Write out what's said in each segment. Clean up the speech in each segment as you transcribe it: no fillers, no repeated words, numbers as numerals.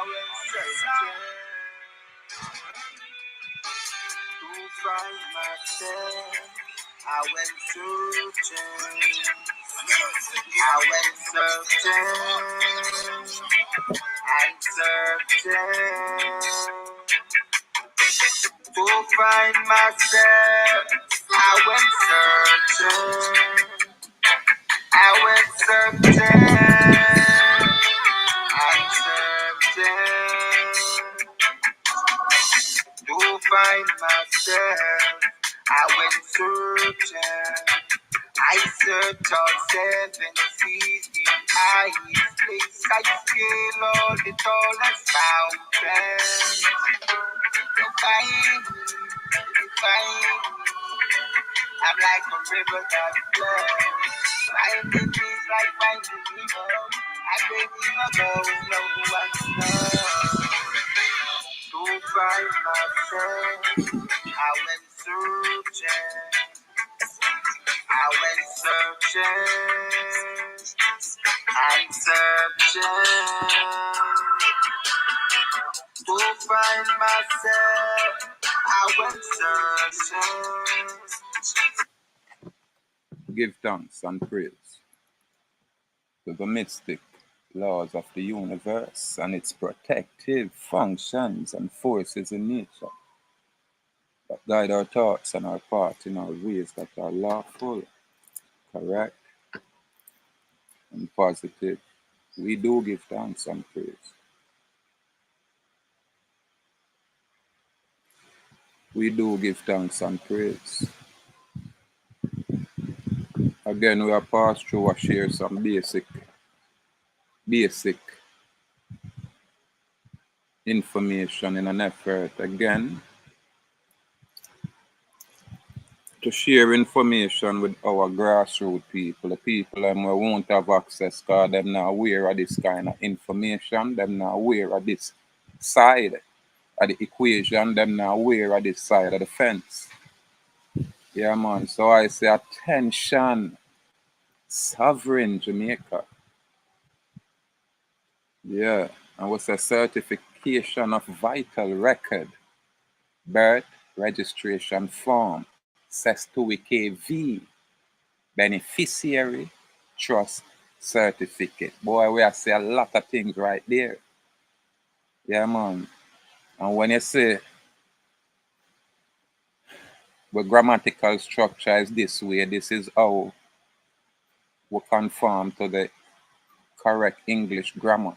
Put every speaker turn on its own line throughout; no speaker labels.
went searching to find myself. I went searching. I went searching and searching to find myself. I went searching. I went searching and searching to find myself. I went searching. I searched all 7 seas in highest place. I scaled all the tallest mountains. To find me, to find me. I'm like a river that flows. Finding me is like finding Nemo. I gave Nemo goes, no one knows. To find myself, I went searching. I went searching and searching to find myself. I went searching.
Give thanks and praise to the mystic laws of the universe and its protective functions and forces in nature that guide our thoughts and our path in our ways that are lawful, correct, and positive. We do give thanks and praise. We do give thanks and praise. Again, we are passed through or share some basic information in an effort, again, to share information with our grassroots people, the people who won't have access because them not aware of this kind of information, them not aware of this side of the equation, them not aware of this side of the fence. Yeah, man. So I say, attention, sovereign Jamaica. Yeah, and what's a certification of vital record, birth registration form, Cestui KV, beneficiary-trust-certificate. Boy, we are say a lot of things right there. Yeah, man. And when you say the grammatical structure is this way, this is how we conform to the correct English grammar.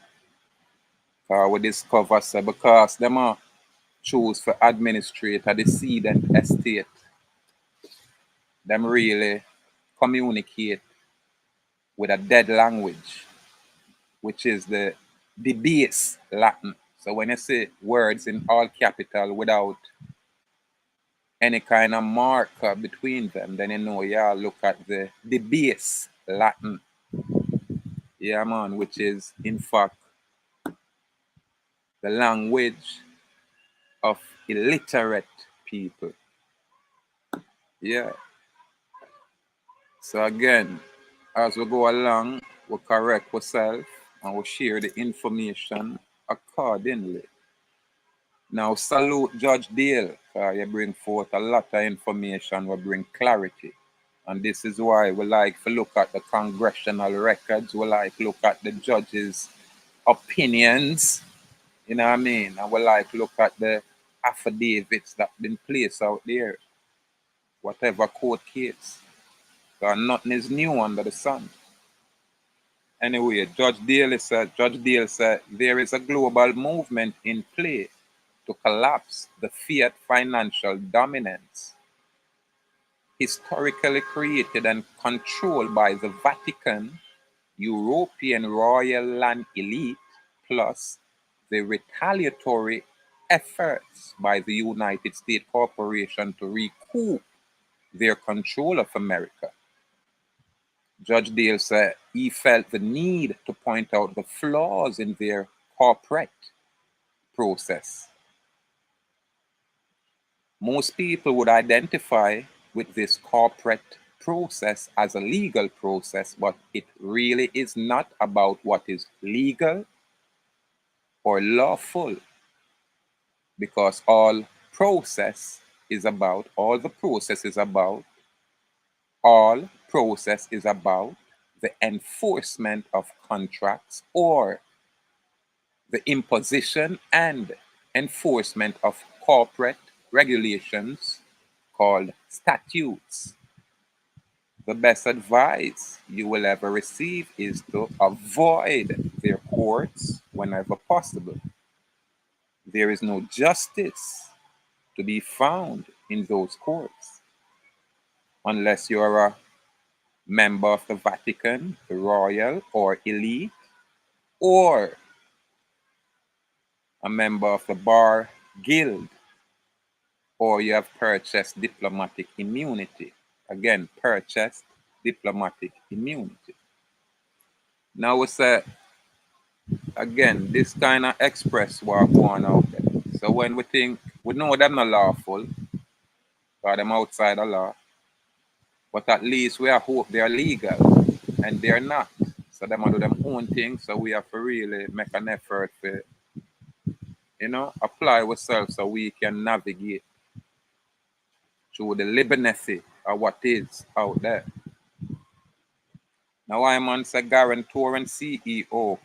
We discover so because them are choose for administrator the seed and estate, them really communicate with a dead language, which is the base Latin. So when you say words in all capital without any kind of marker between them, then you know you look at the base Latin. Yeah, man, which is in fact the language of illiterate people. Yeah. So again, as we go along, we correct ourselves and we share the information accordingly. Now, salute Judge Dale, you bring forth a lot of information, we bring clarity. And this is why we like to look at the congressional records, we like to look at the judges' opinions, you know what I mean? And we like to look at the affidavits that been placed out there, whatever court case. So nothing is new under the sun. Anyway, Judge Dale said there is a global movement in play to collapse the fiat financial dominance historically created and controlled by the Vatican, European royal land elite, plus the retaliatory efforts by the United States Corporation to recoup their control of America. Judge Dale said he felt the need to point out the flaws in their corporate process. Most people would identify with this corporate process as a legal process, but it really is not about what is legal or lawful, because all the process is about the enforcement of contracts or the imposition and enforcement of corporate regulations called statutes. The best advice you will ever receive is to avoid their courts whenever possible. There is no justice to be found in those courts unless you are a member of the Vatican, the royal or elite, or a member of the bar guild, or you have purchased diplomatic immunity. Again, purchased diplomatic immunity. Now we say, again, this kind of express what going out there. So when we know they're not lawful, because them outside the law, but at least we hope they're legal, and they're not. So them do them own thing, so we have to really make an effort to, apply ourselves so we can navigate through the liberty of what is out there. Now I'm on say guarantor and CEO,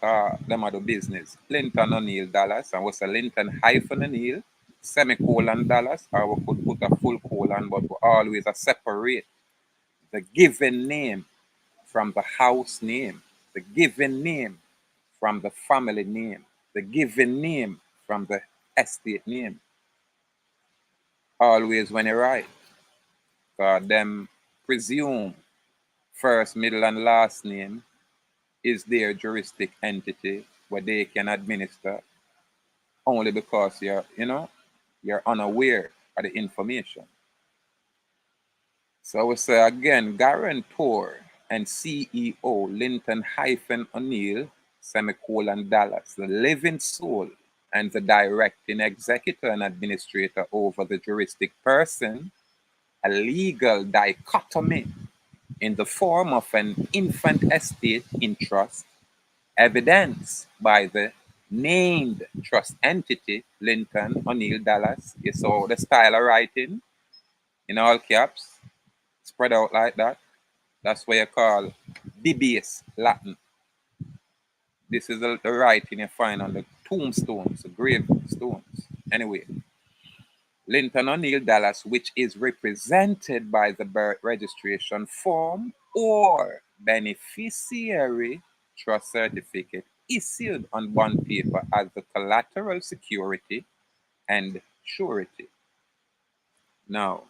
them are the business. Linton O'Neill Dallas, and what's a Linton hyphen O'Neill, semicolon Dallas, or we could put a full colon, but we always separate the given name from the house name, the given name from the family name, the given name from the estate name. Always when you write, because them presume first, middle, and last name is their juristic entity where they can administer only because you're unaware of the information. So we say again, guarantor and CEO Linton hyphen O'Neill, semicolon Dallas, the living soul and the directing executor and administrator over the juristic person, a legal dichotomy in the form of an infant estate in trust, evidenced by the named trust entity, Linton O'Neill Dallas. You saw the style of writing in all caps, spread out like that. That's what you call debased Latin. This is the writing you find on the tombstones, the gravestones. Anyway, Linton O'Neill Dallas, which is represented by the birth registration form or beneficiary trust certificate issued on bond paper as the collateral security and surety. Now,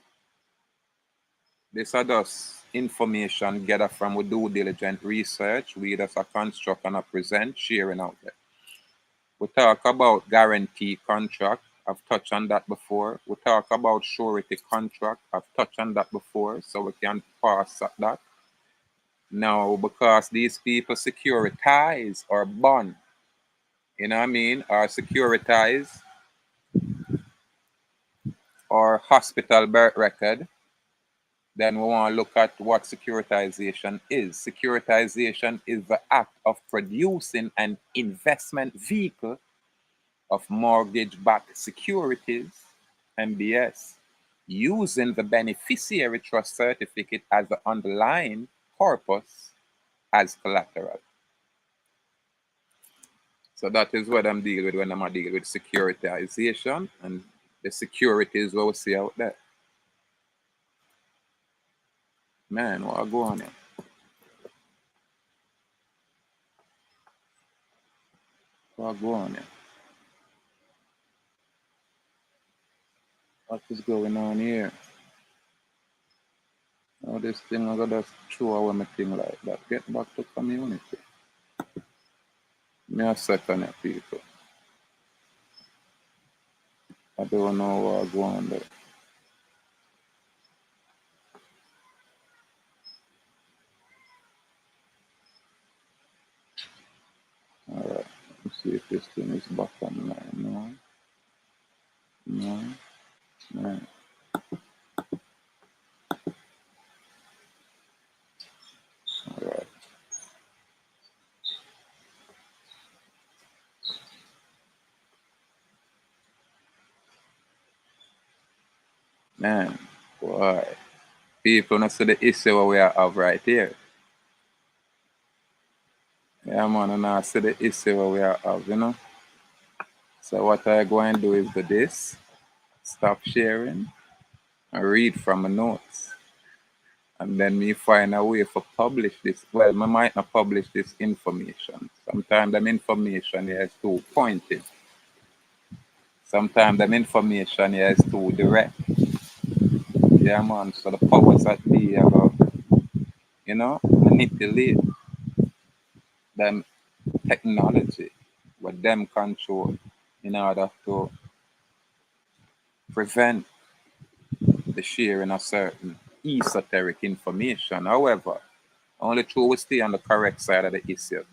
this are just information gathered from we due diligent research. We just a construct and a present, sharing out there. We talk about guarantee contract. I've touched on that before. We talk about surety contract. I've touched on that before, so we can pass at that. Now, because these people securitize or bond, or securitize or hospital birth record, then we want to look at what securitization is. Securitization is the act of producing an investment vehicle of mortgage-backed securities, MBS, using the beneficiary trust certificate as the underlying corpus as collateral. So that is what I'm dealing with when I'm dealing with securitization, and the security is what we see out there. Man, what go on here? What go on here? What is going on here? Oh, this thing, I gotta throw away my thing like that. Get back to community. Me a second here, people. I don't know what go on there. Alright, let's see if this thing is back online. No. Alright. Man, boy. People not see the issue what we have right here. Yeah, man, and I see the issue what we have, you know. So what I go and do is do this, stop sharing, and read from my notes. And then me find a way to publish this. Well, I might not publish this information. Sometimes the information here is too pointed. Sometimes the information here is too direct. Yeah, man. So the powers that be about, you know, manipulate them technology with them control in order to prevent the sharing of certain esoteric information. However, only true we stay on the correct side of the issue.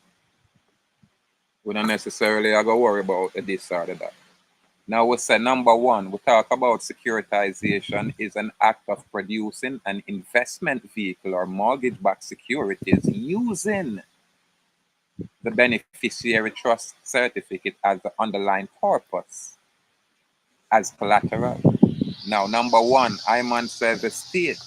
We don't necessarily have to worry about this or that. Now we say number one, we talk about securitization is an act of producing an investment vehicle or mortgage-backed securities using the beneficiary trust certificate as the underlying corpus as collateral. Now, number one, Iman says the state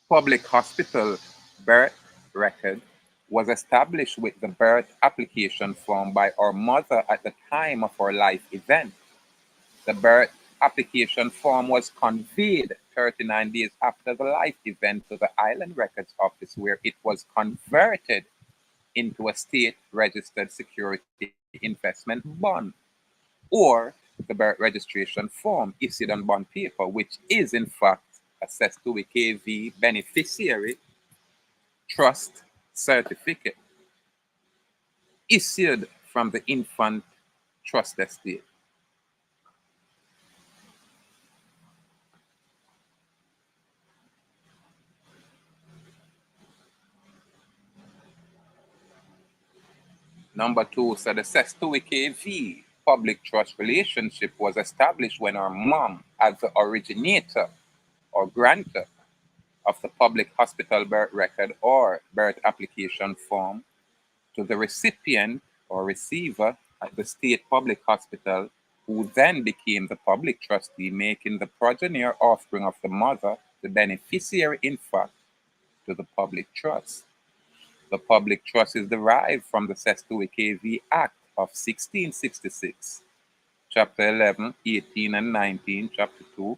public hospital birth record was established with the birth application form by our mother at the time of her life event. The birth application form was conveyed 39 days after the life event to the Island Records Office, where it was converted into a state registered security investment bond, or the birth registration form issued on bond paper, which is in fact a Cestui KV beneficiary trust certificate issued from the infant trust estate. Number two, so the Cestui KV public trust relationship was established when our mom, as the originator or grantor of the public hospital birth record or birth application form, to the recipient or receiver at the state public hospital, who then became the public trustee, making the progeny or offspring of the mother the beneficiary, in fact, to the public trust. The public trust is derived from the Cestui KV Act of 1666, Chapter 11, 18, and 19, Chapter 2,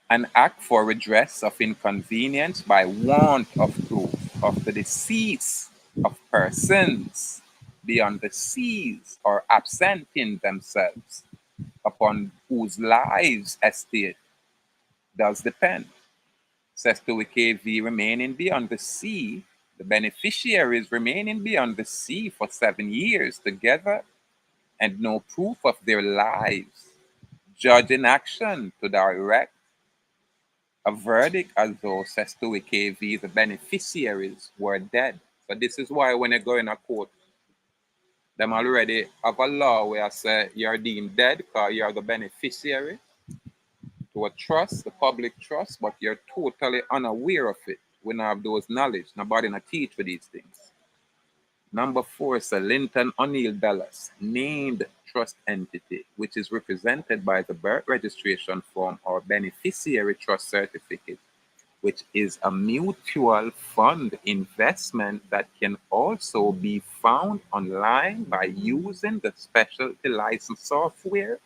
an act for redress of inconvenience by want of proof of the decease of persons beyond the seas or absenting themselves, upon whose lives estate does depend. Cestui KV remaining beyond the sea, the beneficiaries remaining beyond the sea for 7 years together, and no proof of their lives, judge in action to direct a verdict as though Cestui KV, the beneficiaries, were dead. So this is why when you go in a court, them already have a law where I say you're deemed dead because you're the beneficiary to a trust, the public trust, but you're totally unaware of it. We don't have those knowledge. Nobody not teach for these things. Number four is a Linton O'Neill Dallas named trust entity, which is represented by the birth registration form or beneficiary trust certificate, which is a mutual fund investment that can also be found online by using the specialty license software,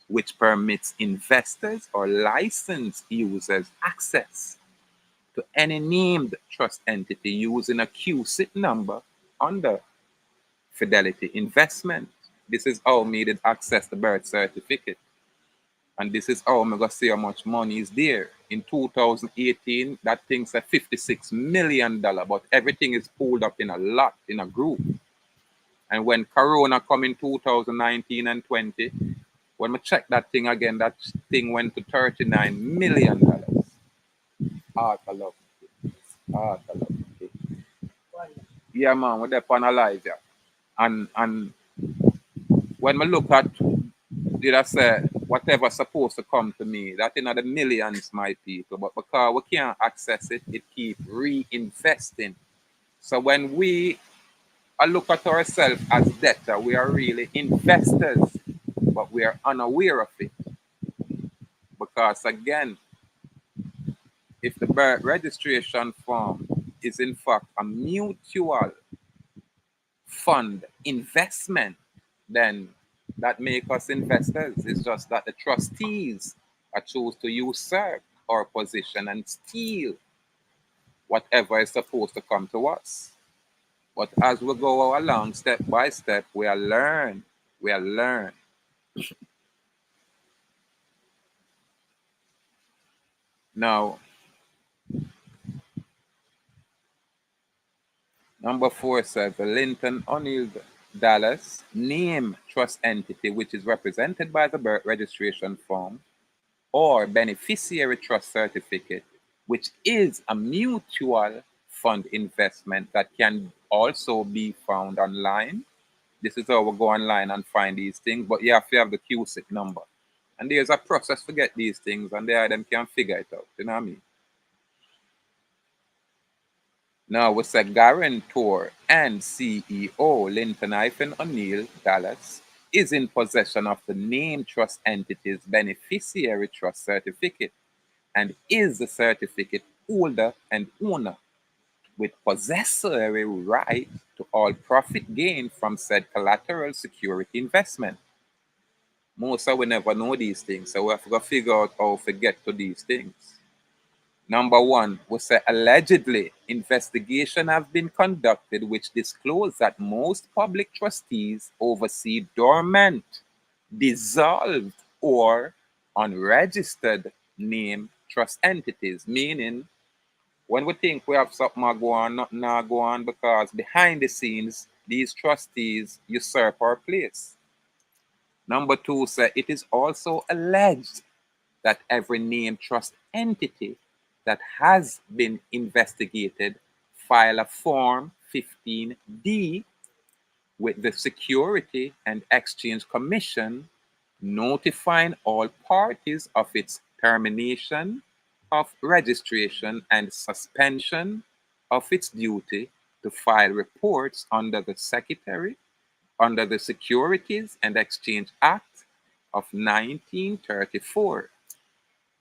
which permits investors or licensed users access to any named trust entity using a QSIT number under Fidelity Investment. This is how me did access the birth certificate. And this is how I'm going to see how much money is there. In 2018, that thing's at $56 million, but everything is pulled up in a lot, in a group. And when Corona come in 2019 and 20, when we check that thing again, that thing went to $39 million. Heart a love. Heart a love. Yeah, man, we're there on alive, yeah. And when we look at, did I say, whatever's supposed to come to me, that in the millions, my people, but because we can't access it, it keep reinvesting. So when we look at ourselves as debtor, we are really investors but we are unaware of it. Because again, if the birth registration form is in fact a mutual fund investment, then that make us investors. It's just that the trustees are choose to usurp our position and steal whatever is supposed to come to us. But as we go along step by step, we are learn. We are learn. Now, number 4 says the Linton O'Neill Dallas name trust entity, which is represented by the birth registration form or beneficiary trust certificate, which is a mutual fund investment that can also be found online. This is how we go online and find these things, but you have to have the QSIC number. And there's a process to get these things, and there them can figure it out. You know what I mean? Now we say guarantor and CEO Linton-O'Neill Dallas is in possession of the named trust entity's beneficiary trust certificate and is the certificate holder and owner with possessory right to all profit gained from said collateral security investment. Most of we never know these things, so we have to figure out how to get to these things. Number 1, we say allegedly investigation have been conducted which disclose that most public trustees oversee dormant, dissolved, or unregistered name trust entities, meaning when we think we have something go on, nothing go on because behind the scenes, these trustees usurp our place. Number 2 say it is also alleged that every named trust entity that has been investigated file a Form 15D with the Security and Exchange Commission notifying all parties of its termination of registration and suspension of its duty to file reports under the Secretary under the Securities and Exchange Act of 1934.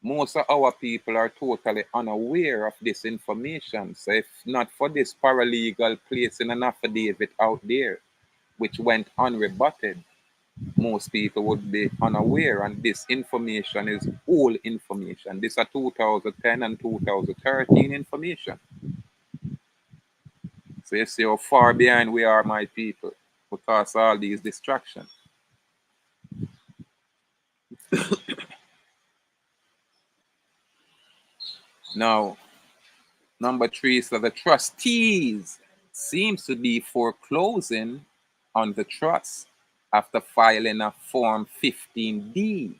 Most of our people are totally unaware of this information. So if not for this paralegal placing an affidavit out there, which went unrebutted, most people would be unaware, and this information is old information. This is 2010 and 2013 information. So you see how far behind we are, my people, because of all these distractions. Now, number 3, so the trustees seems to be foreclosing on the trust after filing a Form 15D.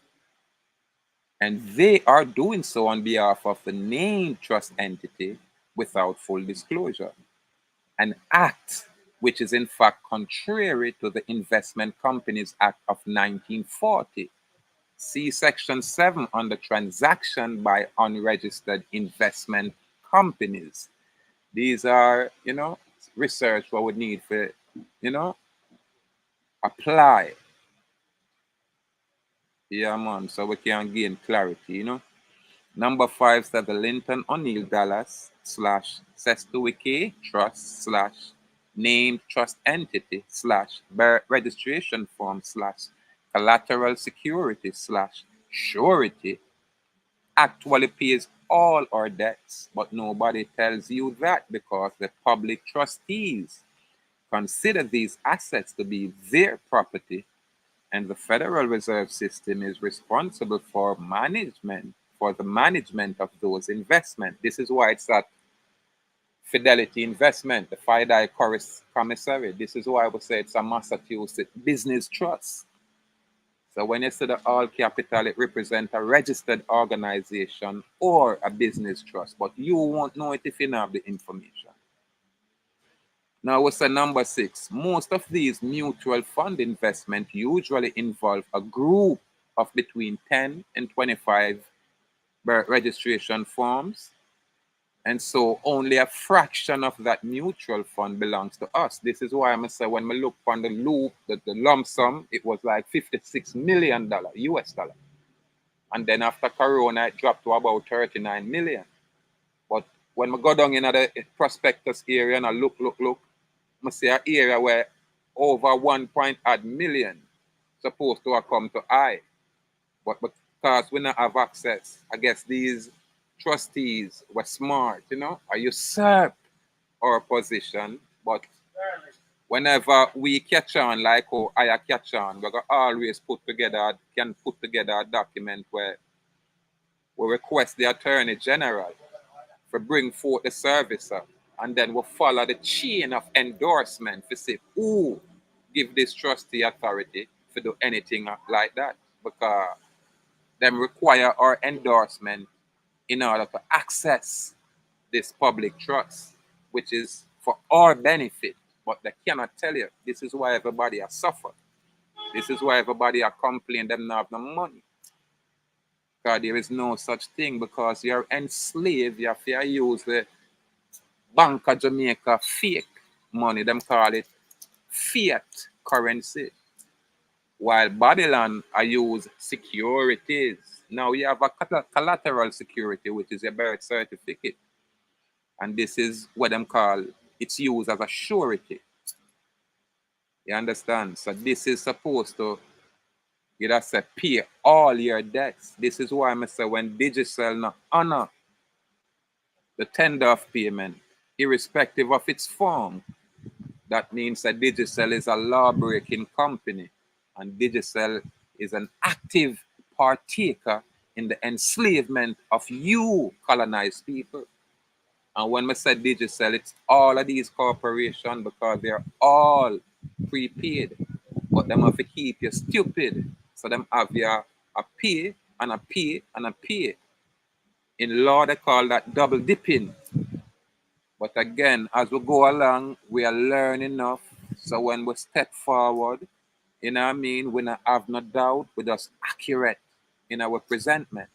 And they are doing so on behalf of the named trust entity without full disclosure. An act which is in fact contrary to the Investment Companies Act of 1940. See Section 7 on the transaction by unregistered investment companies. These are, research what we need for, apply. Yeah, man, so we can gain clarity, Number 5 says the Linton O'Neill Dallas / Cestui Trust / named trust entity / registration form / collateral security / surety actually pays all our debts, but nobody tells you that because the public trustees consider these assets to be their property, and the Federal Reserve System is responsible for the management of those investments. This is why it's that Fidelity Investment, the FIDI Commissary. This is why we say it's a Massachusetts business trust. So when you say the all capital, it represents a registered organization or a business trust, but you won't know it if you don't have the information. Now, what's the number 6? Most of these mutual fund investments usually involve a group of between 10 and 25 registration forms And so only a fraction of that mutual fund belongs to us. This is why I say when we look on the loop, the lump sum, it was like $56 million US dollar. And then after Corona, it dropped to about 39 million. But when we go down in the prospectus area and I look, I see an area where over 1 million supposed to have come to I. But because we don't have access, I guess these trustees were smart, I usurp our position. But whenever we catch on, like how I catch on, we're going to always put together a document where we request the Attorney General to bring forth the servicer, and then we'll follow the chain of endorsement to say who give this trustee authority to do anything like that, because them require our endorsement in order to access this public trust, which is for our benefit. But they cannot tell you. This is why everybody has suffered. This is why everybody are complaining them not have no money. Because there is no such thing, because you're enslaved. You have to use the Bank of Jamaica fake money. Them call it fiat currency. While Babylon, I use securities. Now you have a collateral security, which is your birth certificate. And this is what them call, it's used as a surety. You understand? So this is supposed to, you just say, pay all your debts. This is why I say when Digicel not honor the tender of payment, irrespective of its form, that means that Digicel is a law-breaking company, and Digicel is an active partaker in the enslavement of you colonized people. And when we say Digicel, it's all of these corporations, because they're all prepaid, but them have to keep you stupid. So them have you a pay and a pay and a pay. In law, they call that double dipping. But again, as we go along, we are learning enough. So when we step forward, we not have no doubt, we're just accurate in our presentment.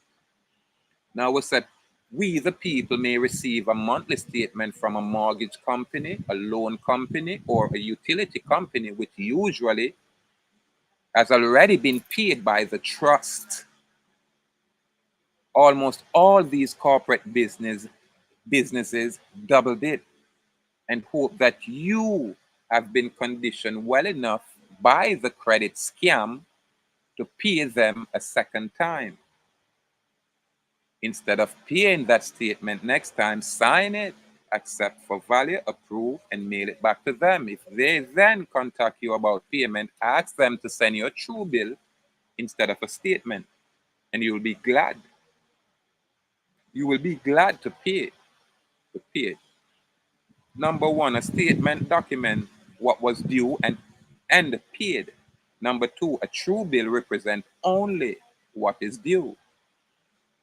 Now we said, we the people may receive a monthly statement from a mortgage company, a loan company, or a utility company, which usually has already been paid by the trust. Almost all these corporate businesses double dip and hope that you have been conditioned well enough by the credit scam to pay them a second time. Instead of paying that statement next time, sign it, accept for value, approve, and mail it back to them. If they then contact you about payment, ask them to send you a true bill instead of a statement, and you'll be glad. You will be glad to pay it. Number one, a statement document what was due and paid. Number two, a true bill represents only what is due.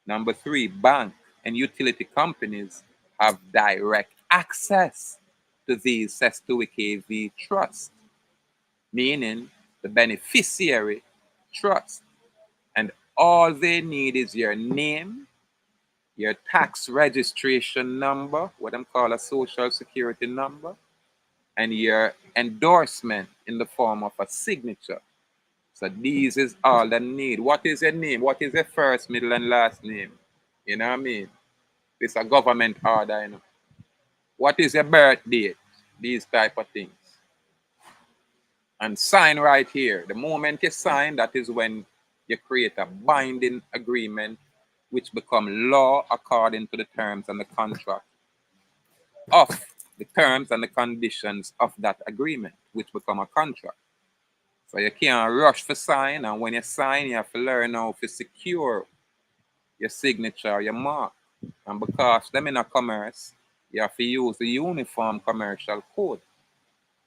Number three, bank and utility companies have direct access to these Cestui KV trusts, meaning the beneficiary trust. And all they need is your name, your tax registration number, what them call a social security number, and your endorsement in the form of a signature. So these is all they need. What is your name? What is your first, middle, and last name? You know what I mean? It's a government order, What is your birth date? These type of things. And sign right here. The moment you sign, that is when you create a binding agreement which become law according to the terms and the contract of the terms and the conditions of that agreement, which become a contract. So you can't rush for sign, and when you sign, you have to learn how to secure your signature, your mark. And because them in a commerce, you have to use the Uniform Commercial Code.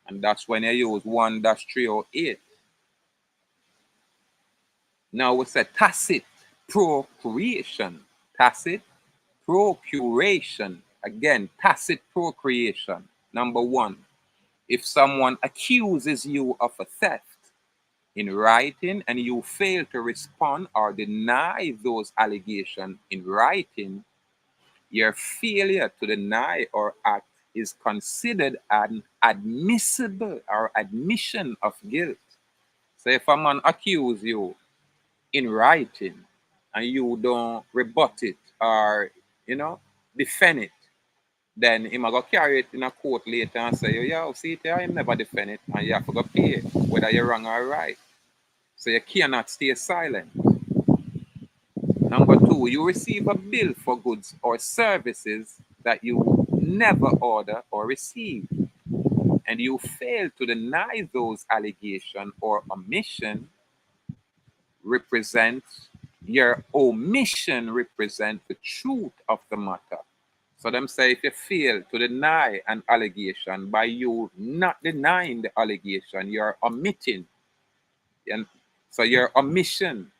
And that's when you use 1-308. Now we say tacit procreation. Tacit procuration. Again, tacit procreation. Number one, if someone accuses you of a theft in writing and you fail to respond or deny those allegations in writing, your failure to deny or act is considered an admissible or admission of guilt. So if a man accuse you in writing and you don't rebut it or, defend it, then he might go carry it in a court later and say, yo, see it here, I never defend it, and you have to go pay it, whether you're wrong or right. So you cannot stay silent. Number two, you receive a bill for goods or services that you never order or receive, and you fail to deny those allegations or omission represents your omission represent the truth of the matter. So them say if you fail to deny an allegation by you not denying the allegation, you're omitting. And so your omission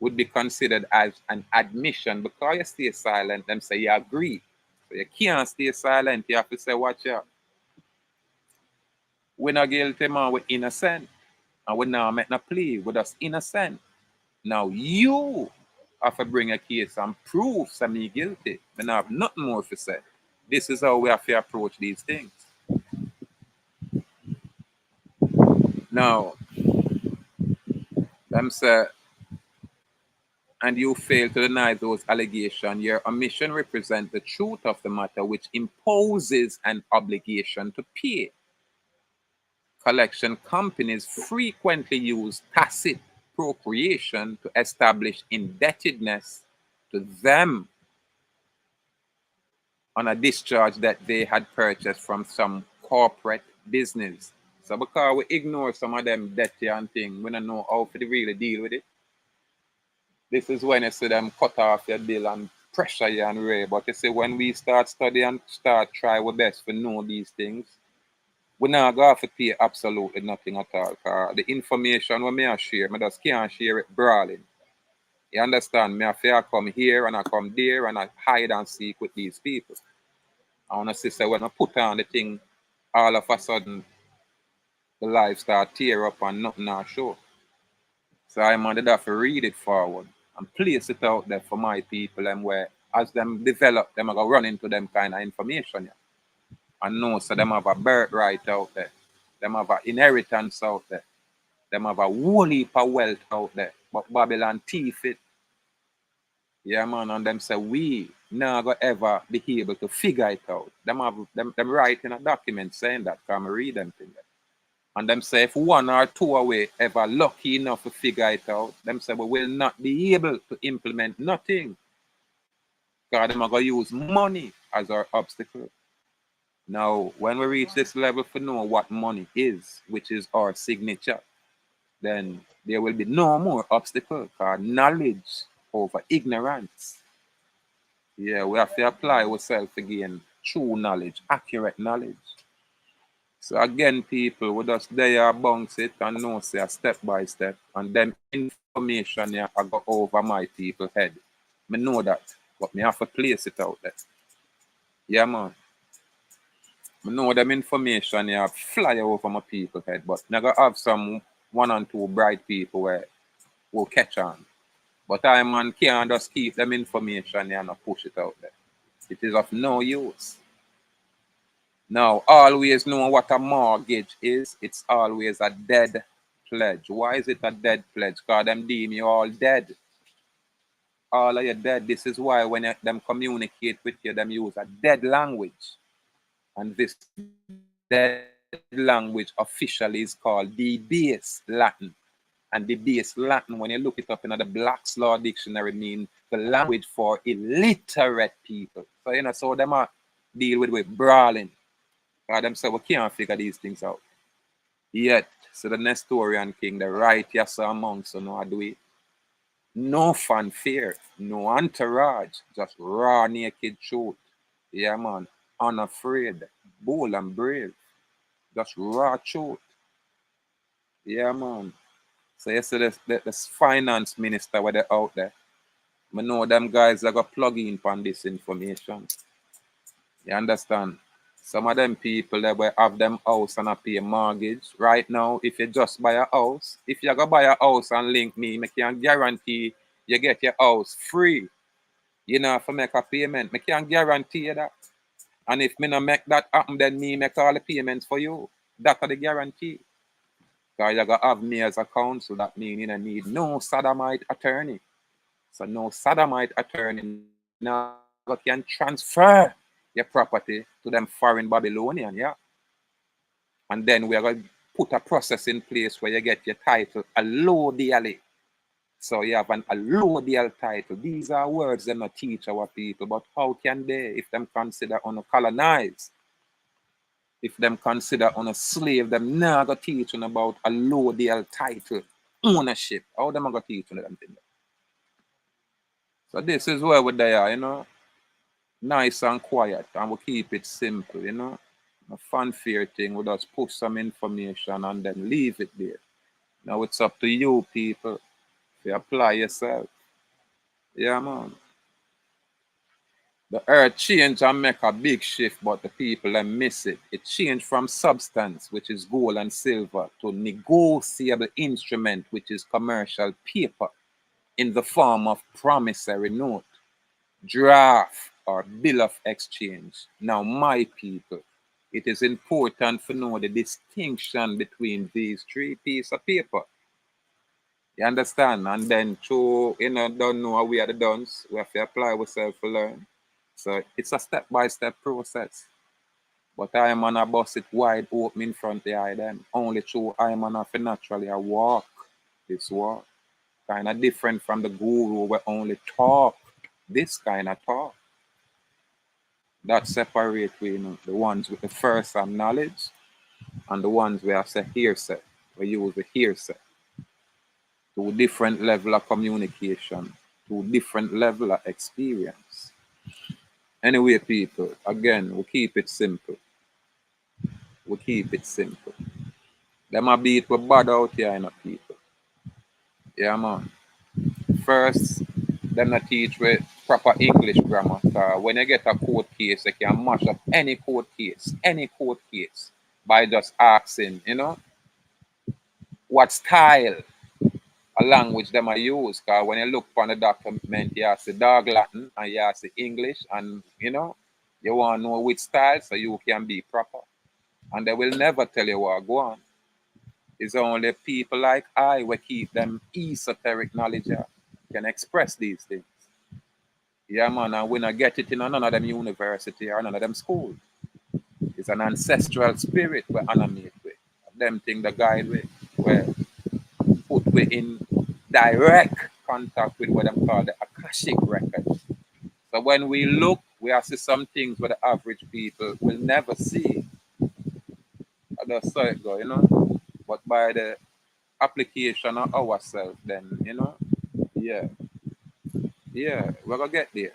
would be considered as an admission. Because you stay silent, them say you agree. So you can't stay silent. You have to say, watch out. We're not guilty, man, we're innocent. And we now make no plea, we're just innocent. Now you have to bring a case and prove some me guilty. And I have nothing more to say. This is how we have to approach these things. Now, them say, and you fail to deny those allegations, your omission represents the truth of the matter, which imposes an obligation to pay. Collection companies frequently use tacit procreation to establish indebtedness to them on a discharge that they had purchased from some corporate business. So because we ignore some of them dirty and things, we don't know how to really deal with it. This is when you see them cut off your bill and pressure you and ray. But you see, when we start studying and start try our best to know these things, we not going to have to pay absolutely nothing at all. The information we may share, I just can't share it brawling. You understand? Me I come here and I come there and I hide and seek with these people. I want to say when I put on the thing, all of a sudden the life start tear up and nothing I show. So I'm going to have to read it forward and place it out there for my people and where as them develop, them are going to run into them kind of information. Yeah. And know so them have a birthright out there. Them have an inheritance out there. Them have a whole heap of wealth out there. But Babylon thief it. Yeah, man, and them say we not gonna ever be able to figure it out. Them have them write in a document saying that, come read them thing. And them say if one or two away ever lucky enough to figure it out, them say we will not be able to implement nothing. Because them are gonna use money as our obstacle. Now, when we reach this level to know what money is, which is our signature, then there will be no more obstacle because knowledge over ignorance. Yeah, we have to apply ourselves again, true knowledge, accurate knowledge. So again, people, we just there bounce it and know say step by step, and then information yeah, I go over my people head. I know that, but me have to place it out there. Yeah, man. I know them information yeah, fly over my people head, but I gotta have some one and two bright people where will catch on. But I man can't just keep them information and push it out there. It is of no use. Now, always know what a mortgage is. It's always a dead pledge. Why is it a dead pledge? Because them deem you all dead. All of you dead. This is why when them communicate with you, them use a dead language. And this dead language officially is called the base Latin. And the base Latin, when you look it up in the Black's Law Dictionary, mean the language for illiterate people. So, so them are deal with brawling. Them say we can't figure these things out. Yet, so the Nestorian king, the righteous among so no do it. No fanfare, no entourage, just raw naked truth. Yeah, man. Unafraid, bold and brave. Just raw truth. Yeah, man. So you see this finance minister where they're out there. I know them guys are going to plug in on this information. You understand? Some of them people that will have them house and pay a mortgage. Right now, if you just buy a house, if you go buy a house and link me, I can guarantee you get your house free. You know, if I make a payment, I can't guarantee you that. And if me not make that happen, then me make all the payments for you. That's the guarantee. Because you're going to have me as a counsel. That means you don't need no sodomite attorney. So no sodomite attorney now can transfer your property to them foreign Babylonian, yeah? And then we're going to put a process in place where you get your title allodially. So you have an allodial title. These are words they not teach our people, but how can they, if them consider on a colonized, if them consider on a slave, them not going to teach them about allodial title, ownership. How them going to teach them things? So this is where we're there, you know, nice and quiet, and we keep it simple, you know. A fanfare thing, we just push some information and then leave it there. Now it's up to you people to apply yourself. Yeah, man. The earth changed and make a big shift, but the people they miss it. It changed from substance, which is gold and silver, to negotiable instrument, which is commercial paper, in the form of promissory note, draft, or bill of exchange. Now, my people, it is important to know the distinction between these three pieces of paper. You understand? And then to, you know, don't know how we are the dons, we have to apply ourselves to learn. So it's a step-by-step process. But I am on a bus it wide open in front of the eye them. Only through I am on a naturally a walk. This walk. Kind of different from the guru where only talk. This kind of talk. That separate we, you know, the ones with the first hand knowledge and the ones where I say hearsay. We use the hearsay. To different level of communication, to different level of experience. Anyway, people, again, we keep it simple. We keep it simple. Them a beat we bad out here, you know, people. Yeah, man. First, them not teach with proper English grammar. When you get a court case, you can mash up any court case, by just asking, you know, what style a language them I use. Because when you look on the document, you have the dog Latin and you have the English, and you know, you want to know which style so you can be proper. And they will never tell you what go on. It's only people like I will keep them esoteric knowledge can express these things. Yeah, man, and we not get it in none of them university or none of them school. It's an ancestral spirit we animate with. Them thing the guide with, where put we in direct contact with what them call the Akashic records. So when we look, we have see some things where the average people will never see. I just saw it go, you know. But by the application of ourselves, then, you know, yeah, we're gonna get there.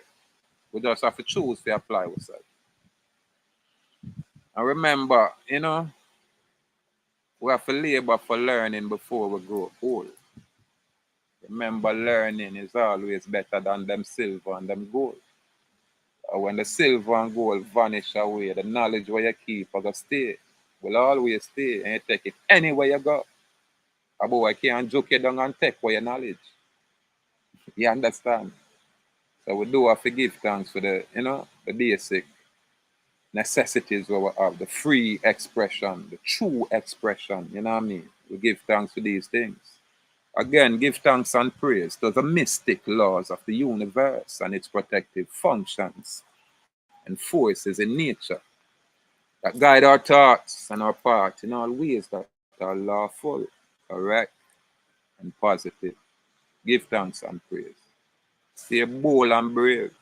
We just have to choose to apply ourselves. And remember, you know, we have to labor for learning before we grow old. Remember, learning is always better than them silver and them gold. When the silver and gold vanish away, the knowledge where you keep will stay. Will always stay, and you take it anywhere you go. A boy can't joke you down and take away your knowledge. You understand? So we do have to give thanks for the, you know, the basic necessities where we have the free expression, the true expression, you know what I mean? We give thanks for these things. Again, give thanks and praise to the mystic laws of the universe and its protective functions and forces in nature that guide our thoughts and our path in all ways that are lawful, correct, and positive. Give thanks and praise. Stay bold and brave.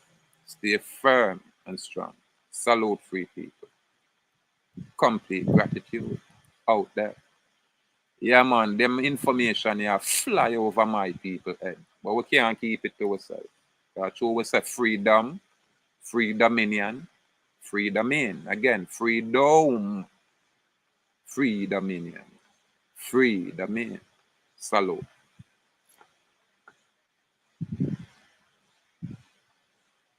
Stay firm and strong. Salute free people. Complete gratitude out there. Yeah, man, them information here fly over my people head. But we can't keep it to ourselves. That's why we say freedom, free dominion, free domain. Again, freedom, free dominion, free domain. Salute.